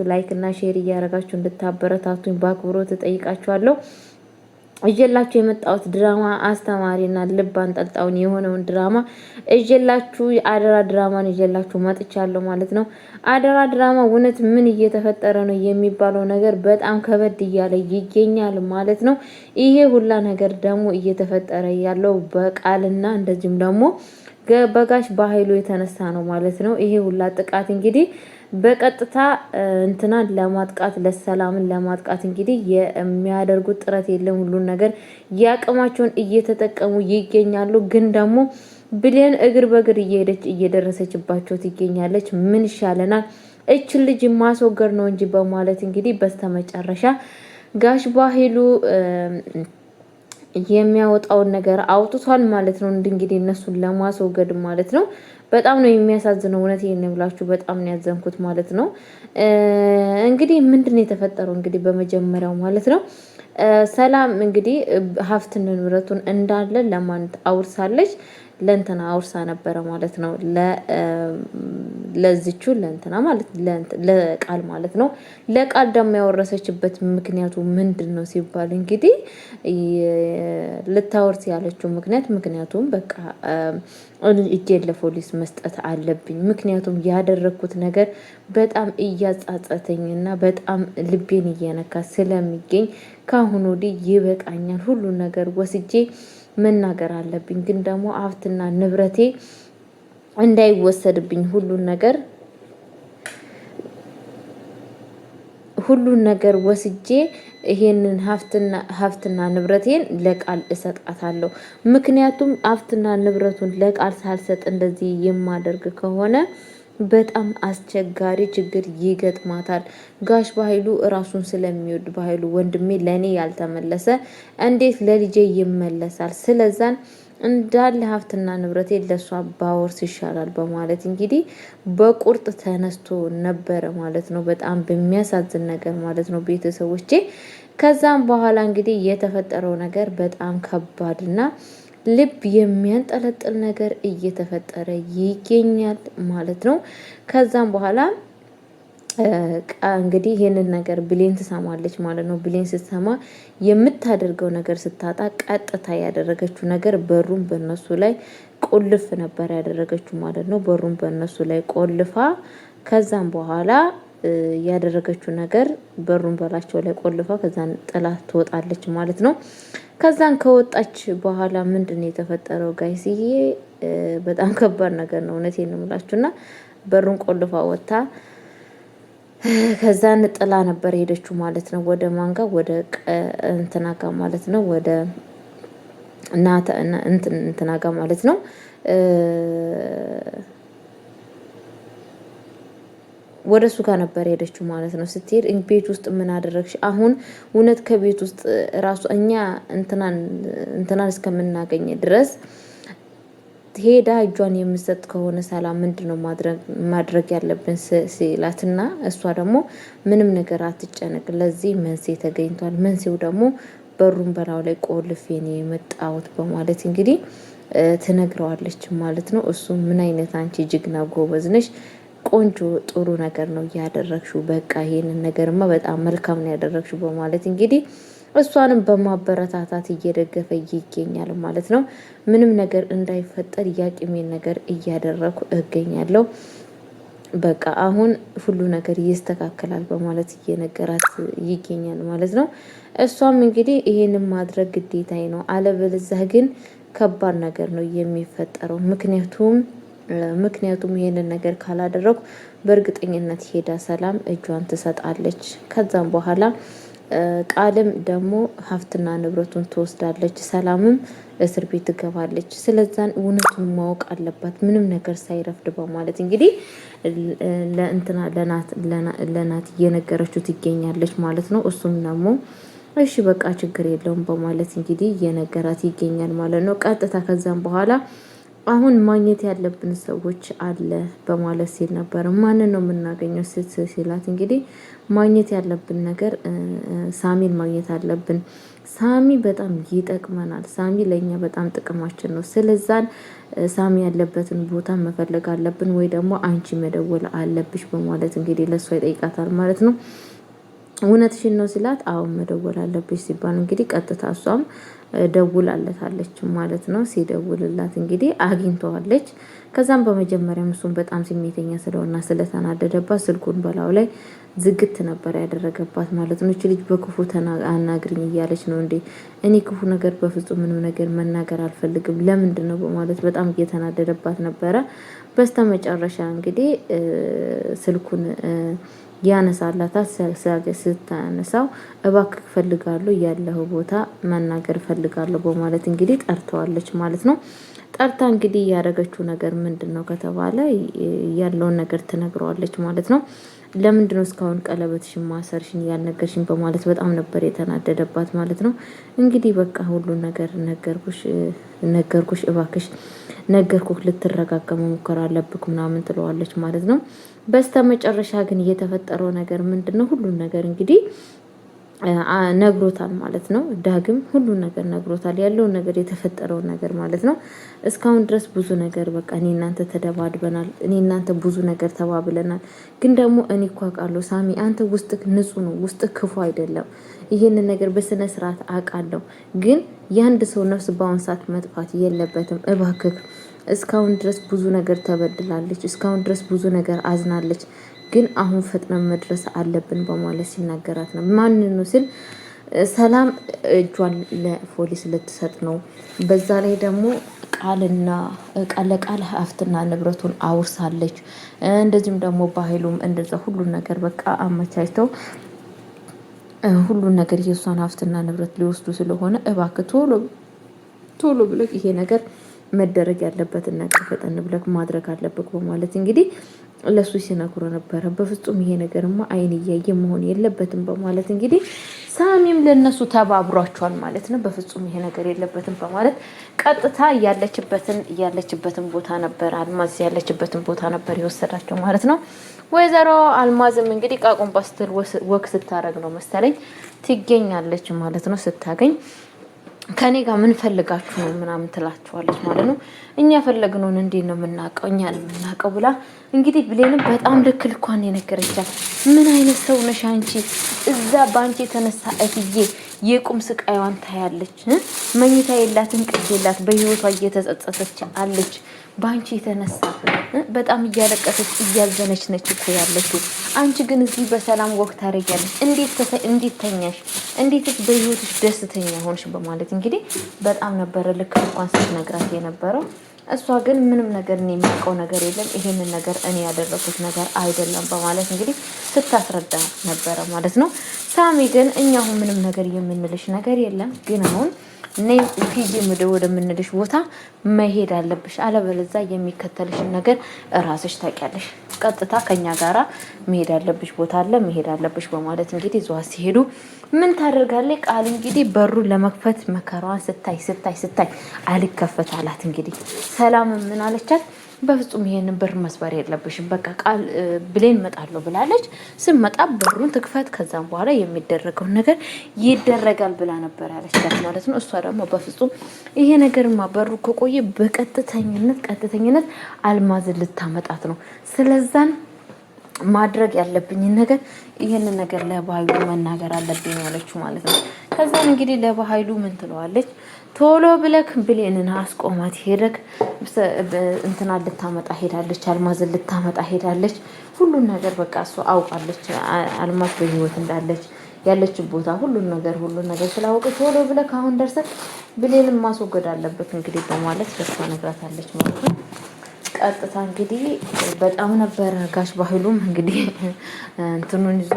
ላይክ እና ሼር እያደረጋችሁ እንድታበረታቱኝ በአክብሮት እጠይቃችኋለሁ። እጀላችሁ የመጣሁት ድራማ አስተማሪና ልብ አንጠልጣዩን የሆነውን ድራማ እጀላችሁ አደራ ድራማን እጀላችሁ መጥቻለሁ ማለት ነው። አደራ ድራማ እውነት ምን እየተፈጠረ ነው የሚባለው ነገር በጣም ከበድ እያለ ይገኛል ማለት ነው። ይሄ ሁላ ነገር ደግሞ እየተፈጠረ ያለው በቃልና እንደዚሁም ደግሞ በጋሽ በኃይሉ የተነሳ ነው ማለት ነው። ይሄ ሁላ ጥቃት እንግዲህ በቀጥታ እንትናን ለማጥቃት ለሰላምን ለማጥቃት እንግዲህ የሚያደርጉት ጥረት የለም። ሁሉን ነገር ያቅማቸውን እየተጠቀሙ ይገኛሉ። ግን ደግሞ ብሌን እግር በእግር እየሄደች እየደረሰችባቸው ትገኛለች። ምን ይሻለናል እችን ልጅ ማስወገድ ነው እንጂ በማለት እንግዲህ በስተመጨረሻ ጋሽ በኃይሉ የሚያወጣውን ነገር አውጥቷል ማለት ነው። እንግዲህ እነሱን ለማስወገድ ማለት ነው። በጣም ነው የሚያሳዝነው። እውነት ይሄን ብላችሁ በጣም ነው ያዘንኩት ማለት ነው። እንግዲህ ምንድነው የተፈጠረው? እንግዲህ በመጀመሪያው ማለት ነው ሰላም እንግዲህ ሀብት ንብረቱን እንዳለ ለማን አውርሳለች? ለእንትና አውርሳ ነበረ ማለት ነው። ለዚቹ ለእንትና ማለት ለቃል ማለት ነው። ለቃል ደግሞ ያወረሰችበት ምክንያቱ ምንድነው ሲባል እንግዲህ ልታወርስ ያለችው ምክንያቱም በቃ እጄን ለፖሊስ መስጠት አለብኝ። ምክንያቱም ያደረኩት ነገር በጣም እያጻጸተኝና በጣም ልቤን እየነካ ስለሚገኝ ካሁን ወዲህ ይበቃኛል። ሁሉን ነገር ወስጄ መናገር አለብኝ። ግን ደግሞ ሀብትና ንብረቴ እንዳይወሰድብኝ ሁሉን ነገር ወስጄ ይሄንን ሀብትና ንብረቴን ለቃል እሰጣታለሁ። ምክንያቱም ሀብትና ንብረቱን ለቃል ሳልሰጥ እንደዚህ የማደርግ ከሆነ በጣም አስቸጋሪ ችግር ይገጥማታል። ጋሽ በኃይሉ ራሱን ስለሚወድ በኃይሉ ወንድሜ ለኔ ያልተመለሰ እንዴት ለልጄ ይመለሳል? ስለዛን እንዳለ ሀብትና ንብረቴ ለሷ ባወርስ ይሻላል በማለት እንግዲህ በቁርጥ ተነስቶ ነበረ ማለት ነው። በጣም በሚያሳዝን ነገር ማለት ነው ቤተሰቦቼ። ከዛም በኋላ እንግዲህ የተፈጠረው ነገር በጣም ከባድና ልብ የሚያንጠለጥል ነገር እየተፈጠረ ይገኛል ማለት ነው። ከዛም በኋላ እንግዲህ ይሄንን ነገር ብሌን ትሰማለች ማለት ነው። ብሌን ስትሰማ የምታደርገው ነገር ስታጣ ቀጥታ ያደረገችው ነገር በሩን በእነሱ ላይ ቁልፍ ነበር ያደረገችው ማለት ነው። በሩን በእነሱ ላይ ቆልፋ ከዛም በኋላ ያደረገችው ነገር በሩን በላቸው ላይ ቆልፋ ከዛን ጥላት ትወጣለች ማለት ነው። ከዛን ከወጣች በኋላ ምንድነው የተፈጠረው ጋይስዬ? በጣም ከባድ ነገር ነው። እውነቴን ነው የምላችሁና በሩን ቆልፋ ወጣ። ከዛን ጥላ ነበር ሄደችው ማለት ነው። ወደ ማንጋ ወደ እንትናጋ ማለት ነው። ወደ እንትናጋ ማለት ነው። ወደ እሱ ጋር ነበር ሄደችው ማለት ነው። ስትሄድ ቤት ውስጥ ምን አደረግሽ? አሁን እውነት ከቤት ውስጥ ራሱ እኛ እንትናን እስከምናገኝ ድረስ ሄዳ እጇን የምሰጥ ከሆነ ሰላም ምንድነው ማድረግ ያለብን ሲላትና እሷ ደግሞ ምንም ነገር አትጨነቅ፣ ለዚህ መንስኤ ተገኝቷል። መንስኤው ደግሞ በሩን በላው ላይ ቆልፌ ነው የመጣሁት በማለት እንግዲህ ትነግረዋለች ማለት ነው። እሱ ምን አይነት አንቺ ጀግና ጎበዝ ነሽ፣ ቆንጆ ጥሩ ነገር ነው ያደረግሽው፣ በቃ ይሄንን ነገርማ በጣም መልካም ነው ያደረግሽው በማለት እንግዲህ እሷንም በማበረታታት እየደገፈ ይገኛል ማለት ነው። ምንም ነገር እንዳይፈጠር ያቅሜን ነገር እያደረኩ እገኛለሁ፣ በቃ አሁን ሁሉ ነገር ይስተካከላል በማለት እየነገራት ይገኛል ማለት ነው። እሷም እንግዲህ ይሄንን ማድረግ ግዴታዬ ነው፣ አለበለዚያ ግን ከባድ ነገር ነው የሚፈጠረው። ምክንያቱም ይሄንን ነገር ካላደረኩ በእርግጠኝነት ሄዳ ሰላም እጇን ትሰጣለች። ከዛም በኋላ ቃልም ደግሞ ሀብትና ንብረቱን ትወስዳለች። ሰላምም እስር ቤት ትገባለች። ስለዛን እውነቱን ማወቅ አለባት ምንም ነገር ሳይረፍድ በማለት እንግዲህ ለናት እየነገረችው ትገኛለች ማለት ነው። እሱም ደግሞ እሺ በቃ ችግር የለውም በማለት እንግዲህ እየነገራት ይገኛል ማለት ነው። ቀጥታ ከዛም በኋላ አሁን ማግኘት ያለብን ሰዎች አለ በማለት ሲል ነበር። ማንን ነው የምናገኘው ሲላት እንግዲህ ማግኘት ያለብን ነገር ሳሚን ማግኘት አለብን። ሳሚ በጣም ይጠቅመናል። ሳሚ ለእኛ በጣም ጥቅማችን ነው። ስለዛን ሳሚ ያለበትን ቦታ መፈለግ አለብን ወይ ደግሞ አንቺ መደወል አለብሽ በማለት እንግዲህ ለእሷ ይጠይቃታል ማለት ነው። እውነትሽን ነው ሲላት አዎ መደወል አለብሽ ሲባል እንግዲህ ቀጥታ እሷም ደውላለታለች ማለት ነው። ሲደውልላት እንግዲህ አግኝተዋለች። ከዛም በመጀመሪያም እሱን በጣም ስሜተኛ ስለሆነና ስለተናደደባት ስልኩን በላው ላይ ዝግት ነበር ያደረገባት ማለት ነው። እቺ ልጅ በክፉ አናግሪኝ እያለች ነው እንዴ? እኔ ክፉ ነገር በፍጹም ምንም ነገር መናገር አልፈልግም፣ ለምንድን ነው በማለት በጣም እየተናደደባት ነበረ። በስተመጨረሻ እንግዲህ ስልኩን ያነሳላታል። ስታነሳው እባክህ እፈልጋለሁ ያለው ቦታ መናገር እፈልጋለሁ በማለት እንግዲህ ጠርተዋለች ማለት ነው። ጠርታ እንግዲህ ያደረገችው ነገር ምንድነው ከተባለ ያለውን ነገር ትነግረዋለች ማለት ነው። ለምንድነው እስካሁን ቀለበትሽን ማሰርሽን ያልነገርሽኝ በማለት በጣም ነበር የተናደደባት ማለት ነው። እንግዲህ በቃ ሁሉን ነገር ነገርኩሽ እባክሽ ነገርኩህ፣ ልትረጋጋ መሞከር አለብክ ምናምን ትለዋለች ማለት ነው። በስተመጨረሻ ግን የተፈጠረው ነገር ምንድነው? ሁሉን ነገር እንግዲህ ነግሮታል ማለት ነው። ዳግም ሁሉን ነገር ነግሮታል፣ ያለውን ነገር የተፈጠረውን ነገር ማለት ነው። እስካሁን ድረስ ብዙ ነገር በቃ እኔ እናንተ ተደባድበናል፣ እኔ እናንተ ብዙ ነገር ተባብለናል። ግን ደግሞ እኔ እኮ አውቃለሁ ሳሚ፣ አንተ ውስጥክ ንጹህ ነው፣ ውስጥክ ክፉ አይደለም። ይህንን ነገር በስነ ስርዓት አውቃለሁ። ግን የአንድ ሰው ነፍስ በአሁን ሰዓት መጥፋት የለበትም። እባክህ እስካሁን ድረስ ብዙ ነገር ተበድላለች፣ እስካሁን ድረስ ብዙ ነገር አዝናለች። ግን አሁን ፈጥነን መድረስ አለብን በማለት ሲናገራት ነው። ማን ነው ሲል ሰላም እጇን ለፖሊስ ልትሰጥ ነው። በዛ ላይ ደግሞ ቃልና ለቃል ሀብትና ንብረቱን አውርሳለች። እንደዚሁም ደግሞ በኃይሉም እንደዛ ሁሉን ነገር በቃ አመቻችተው ሁሉን ነገር የእሷን ሀብትና ንብረት ሊወስዱ ስለሆነ እባክህ ቶሎ ብለህ ይሄ ነገር መደረግ ያለበትን ነገር ፈጠን ብለህ ማድረግ አለብህ በማለት እንግዲህ ለሱ ሲነግሩ ነበረ። በፍጹም ይሄ ነገርማ አይን እያየ መሆን የለበትም በማለት እንግዲህ ሳሚም ለነሱ ተባብሯቸዋል ማለት ነው። በፍጹም ይሄ ነገር የለበትም በማለት ቀጥታ ያለችበትን ቦታ ነበር አልማዝ ያለችበትን ቦታ ነበር የወሰዳቸው ማለት ነው። ወይዘሮ አልማዝም እንግዲህ ቃቁን ባስትል ወክ ስታረግ ነው መሰለኝ ትገኛለች ማለት ነው። ስታገኝ ከኔ ጋር ምን ፈልጋችሁ ነው ምናምን ትላችኋለች ማለት ነው። እኛ ፈለግነውን እንዴት ነው የምናውቀው? እኛ የምናውቀው ብላ እንግዲህ ብሌንም በጣም ልክ ልኳን የነገረቻት። ምን አይነት ሰው ነሽ አንቺ? እዛ በአንቺ የተነሳ እትዬ የቁም ስቃይዋን ታያለች። መኝታ የላት እንቅልፍ የላት፣ በህይወቷ እየተጸጸተች አለች። በአንቺ የተነሳ በጣም እያለቀሰች እያዘነች ነች እኮ ያለችው። አንቺ ግን እዚህ በሰላም ወቅት ታደርጊያለሽ። እንዴት ተኛሽ? እንዴትስ በህይወትሽ ደስተኛ ሆንሽ? በማለት እንግዲህ በጣም ነበረ ልክ እንኳን ስትነግራት የነበረው። እሷ ግን ምንም ነገር እኔ የሚያውቀው ነገር የለም፣ ይሄንን ነገር እኔ ያደረኩት ነገር አይደለም በማለት እንግዲህ ስታስረዳ ነበረ ማለት ነው። ሳሚ ግን እኛ አሁን ምንም ነገር የምንልሽ ነገር የለም፣ ግን አሁን ነይ ሂጂ ወደምንልሽ ቦታ መሄድ አለብሽ፣ አለበለዚያ የሚከተልሽን ነገር እራስሽ ታውቂያለሽ። ቀጥታ ከኛ ጋራ መሄድ አለብሽ ቦታ አለ መሄድ አለብሽ በማለት እንግዲህ ይዟ ሲሄዱ ምን ታደርጋለች? ቃል እንግዲህ በሩን ለመክፈት መከራዋን ስታይ አልከፈት አላት። እንግዲህ ሰላም ምን አለቻት? በፍጹም ይሄንን በር መስበር የለብሽም፣ በቃ ቃል ብሌን መጣለሁ ብላለች። ስመጣ በሩን ትክፈት፣ ከዛም በኋላ የሚደረገው ነገር ይደረጋል ብላ ነበር ያለቻት ማለት ነው። እሷ ደግሞ በፍጹም ይሄ ነገርማ በሩ ከቆየ በቀጥተኝነት አልማዝን ልታመጣት ነው። ስለዛን ማድረግ ያለብኝን ነገር ይሄንን ነገር ለባህሉ መናገር አለብኝ ያለችው ማለት ነው። ከዛን እንግዲህ ለባህሉ ምን ትለዋለች? ቶሎ ብለክ ብሌንን አስቆማት። ሄደክ እንትና ልታመጣ ሄዳለች፣ አልማዝን ልታመጣ ሄዳለች። ሁሉን ነገር በቃ እሷ አውቃለች፣ አልማዝ በህይወት እንዳለች ያለችን ቦታ ሁሉን ነገር ስላወቀ ቶሎ ብለክ አሁን ደርሰክ ብሌንን ማስወገድ አለበት እንግዲህ በማለት ለሷ ነግራታለች ማለት ነው። ቀጥታ እንግዲህ በጣም ነበረ ጋሽ ባህሉም እንግዲህ እንትኑን ይዞ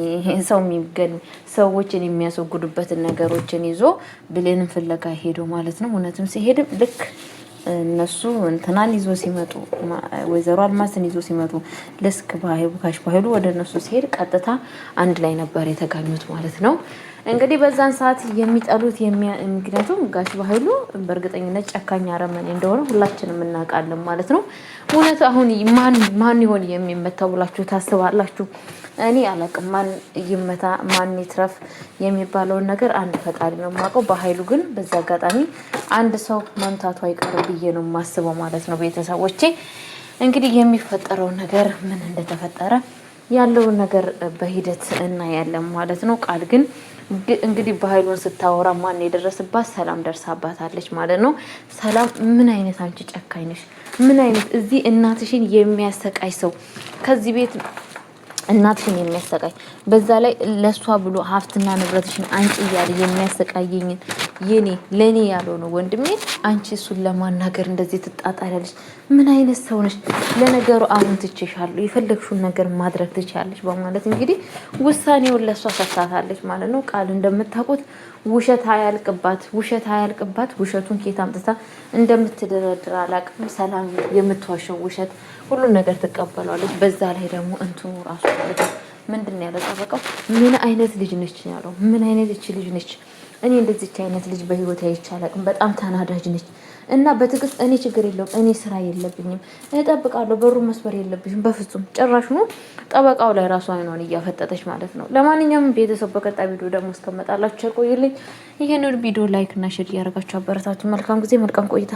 ይሄን ሰው የሚገል ሰዎችን የሚያስወግዱበትን ነገሮችን ይዞ ብሌንን ፍለጋ ሄዶ ማለት ነው። እውነትም ሲሄድም ልክ እነሱ እንትናን ይዞ ሲመጡ ወይዘሮ አልማዝን ይዞ ሲመጡ ልስክ ጋሽ ባህሉ ወደ እነሱ ሲሄድ ቀጥታ አንድ ላይ ነበር የተጋኙት ማለት ነው። እንግዲህ በዛን ሰዓት የሚጠሉት ምክንያቱም ጋሽ ባህሉ በእርግጠኝነት ጨካኝ አረመኔ እንደሆነ ሁላችንም እናውቃለን ማለት ነው። እውነት አሁን ማን ይሆን የሚመታው ብላችሁ ታስባላችሁ? እኔ አላቅም። ማን ይመታ ማን ይትረፍ የሚባለውን ነገር አንድ ፈጣሪ ነው የማውቀው። በኃይሉ ግን በዛ አጋጣሚ አንድ ሰው መምታቱ አይቀርም ብዬ ነው የማስበው ማለት ነው። ቤተሰቦቼ እንግዲህ የሚፈጠረው ነገር ምን እንደተፈጠረ ያለውን ነገር በሂደት እናያለን ማለት ነው። ቃል ግን እንግዲህ በኃይሉን ስታወራ ማን የደረስባት ሰላም ደርሳባታለች ማለት ነው። ሰላም ምን አይነት አንቺ ጨካኝ ነሽ? ምን አይነት እዚህ እናትሽን የሚያሰቃይ ሰው ከዚህ ቤት እናትሽን የሚያሰቃይ በዛ ላይ ለሷ ብሎ ሀብትና ንብረትሽን አንቺ እያለ የሚያሰቃየኝን ለኔ ያልሆነ ወንድሜ አንቺ እሱን ለማናገር እንደዚህ ትጣጣላለች? ምን አይነት ሰው ነሽ? ለነገሩ አሁን ትችሻለሁ፣ የፈለግሽውን ነገር ማድረግ ትችያለሽ በማለት እንግዲህ ውሳኔውን ለሷ ሰጥታታለች ማለት ነው። ቃል እንደምታውቁት ውሸት አያልቅባት። ውሸቱን ኬት አምጥታ እንደምትደረድር አላውቅም። ሰላም የምትዋሸው ውሸት ሁሉን ነገር ትቀበላለች። በዛ ላይ ደግሞ እንትኑ ራሱ ምንድን ያለው ጠበቃው ምን አይነት ልጅ ነች ያለው፣ ምን አይነት እቺ ልጅ ነች? እኔ እንደዚች አይነት ልጅ በህይወት አይቼ አላውቅም። በጣም ተናዳጅ ነች እና በትዕግስት እኔ ችግር የለውም እኔ ስራ የለብኝም እጠብቃለሁ፣ በሩ መስበር የለብሽም በፍጹም ጭራሽ ነው። ጠበቃው ላይ ራሱ አይኗን እያፈጠጠች ማለት ነው። ለማንኛውም ቤተሰብ በቀጣይ ቪዲዮ ደግሞ እስከመጣላችሁ ቆይልኝ። ይሄንን ቪዲዮ ላይክ እና ሼር እያደረጋችሁ አበረታችሁ። መልካም ጊዜ፣ መልካም ቆይታ